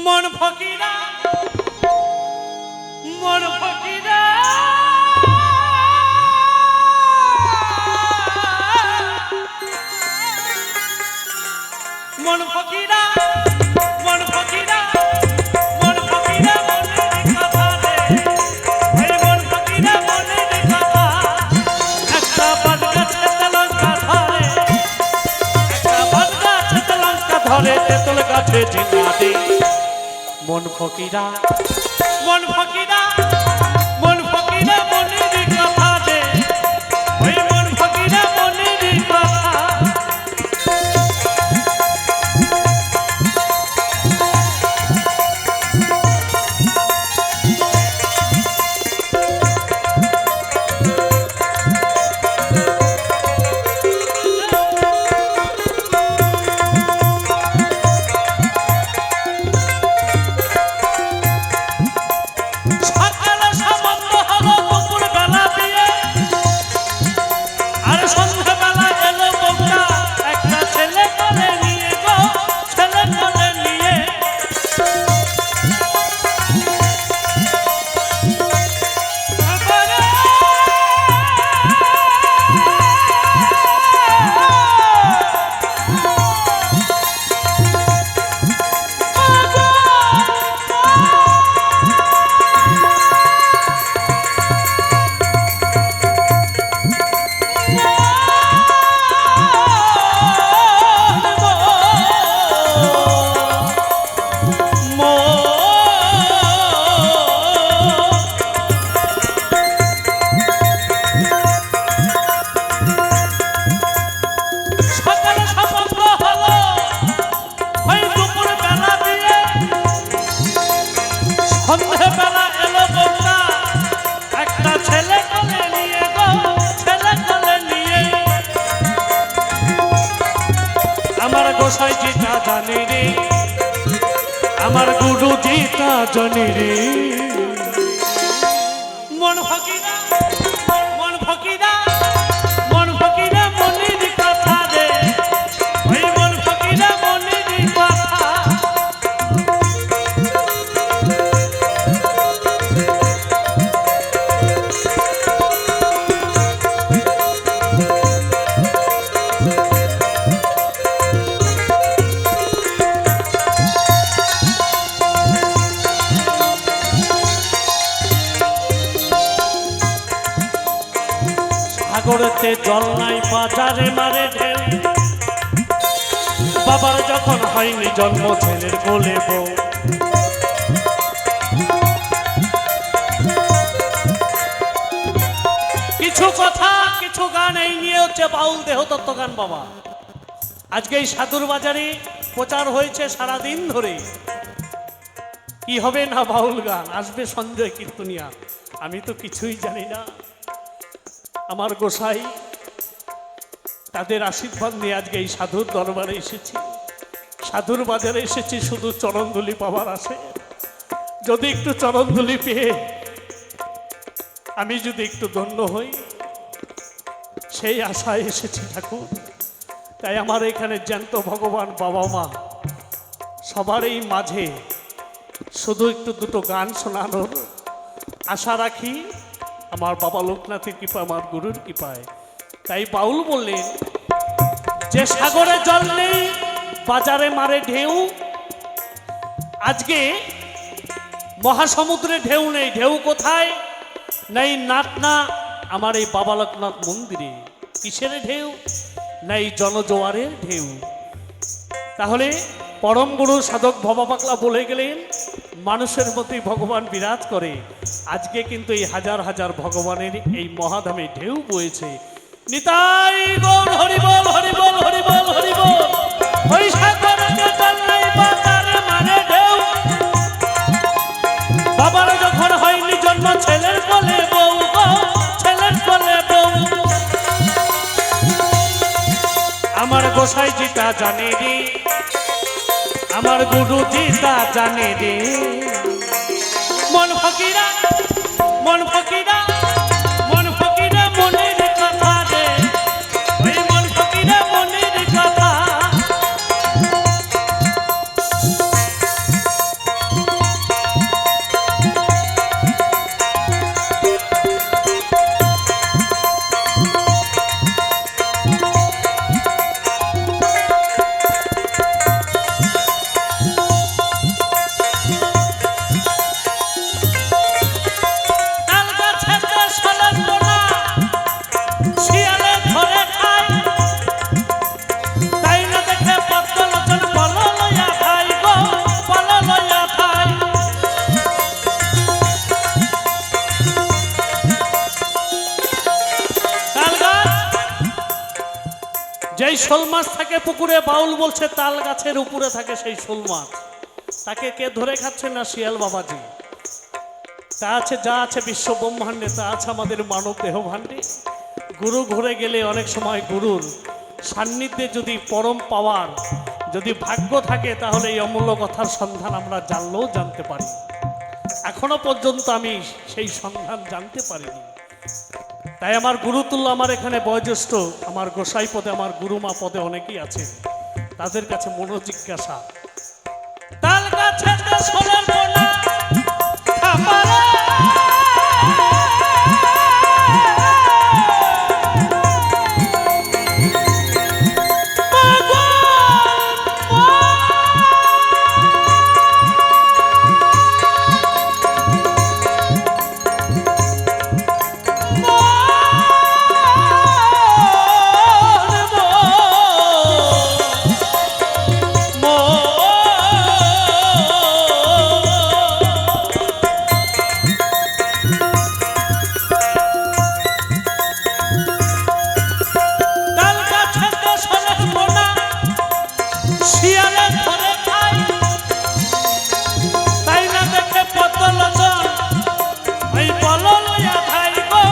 মন ফকিরা মন ফকিরা মন ফকিরা মন ফকিরা মন ফকিরা মনের কথা রে মন ফকিরা মনের কথা একটা বট গাছে লঙ্কা ধরে একটা বট গাছে লঙ্কা ধরে তেঁতুল গাছে ঝিঙা দে মন ফকিরা মন ফকিরা মন ফকিরা মনের কথা দে ওই মন ফকিরা মনের কথা গোসাই জিতা জানে রে আমার গুরু জিতা জানে রে মন ফকিরা মন ফকিরা মন ফকিরা মনের কথা রে ওই মন ফকিরা মনের কথা সাগরেতে জল নাই বাজারে মারে ঢেউ বাবার যখন হয়নি জন্ম ছেলের কোলে বউ কিছু কথা কিছু গান এই নিয়ে হচ্ছে বাউল দেহতত্ত্ব গান বাবা আজকে এই সাধুর বাজারে প্রচার হয়েছে সারাদিন ধরে কি হবে না বাউল গান আসবে সঞ্জয় কীর্তনিয়া আমি তো কিছুই জানি না আমার গোসাই তাদের আশীর্বাদ নিয়ে আজকে এই সাধুর দরবারে এসেছি সাধুর বাজারে এসেছি শুধু চরণধুলি পাওয়ার আসে যদি একটু চরণধুলি পেয়ে আমি যদি একটু ধন্য হই সেই আশায় এসেছি ঠাকুর তাই আমার এখানে জ্যান্ত ভগবান বাবা মা সবার এই মাঝে শুধু একটু দুটো গান শোনানোর আশা রাখি আমার বাবা লোকনাথের কৃপা আমার গুরুর কৃপায় তাই বাউল বললেন যে সাগরে জল নেই বাজারে মারে ঢেউ আজকে মহাসমুদ্রে ঢেউ নেই ঢেউ কোথায় নাই নাটনা আমার এই বাবা লোকনাথ মন্দিরে কিসের ঢেউ নাই জনজোয়ারের ঢেউ তাহলে পরম গুরু সাধক ভবা পাগলা বলে গেলেন মানুষের মতোই ভগবান বিরাজ করে আজকে কিন্তু এই হাজার হাজার ভগবানের এই মহাধামে ঢেউ বয়েছে নিতাই গৌর হরি বল হরি বল হরি বল হরি বল ওই সাগরে জল নাই বাজারে মারে ঢেউ বাবার যখন হয়নি জন্ম ছেলের কোলে বউ ছেলের কোলে বউ আমার গোসাই জিতা জানে রে আমার গুরু জিতা জানে রে মন ফকিরা মন ফকিরা মন ফকিরা মনের কথা রে ওই মন ফকিরা মনের কথা শোল মাছ থাকে পুকুরে, বাউল বলছে তাল গাছের উপরে থাকে সেই শোল মাছ। তাকে কে ধরে খাচ্ছে না শিয়াল বাবাজি। তা আছে যা আছে বিশ্ব ব্রহ্মাণ্ডে, তা আছে আমাদের মানব দেহ ভাণ্ডে। গুরু ঘুরে গেলে অনেক সময় গুরুর সান্নিধ্যে যদি পরম পাওয়ার যদি ভাগ্য থাকে, তাহলে এই অমূল্য কথার সন্ধান আমরা জানলেও জানতে পারি। এখনো পর্যন্ত আমি সেই সন্ধান জানতে পারিনি। তাই আমার গুরুতুল্য, আমার এখানে বয়োজ্যেষ্ঠ আমার গোসাই পদে, আমার গুরুমা পদে অনেকেই আছে, তাদের কাছে মনোজিজ্ঞাসা। তাল গাছেতে শোলের পোনা খামারে, তাই না দেখে পতল জন ওই বল লইয়া ভাই গো।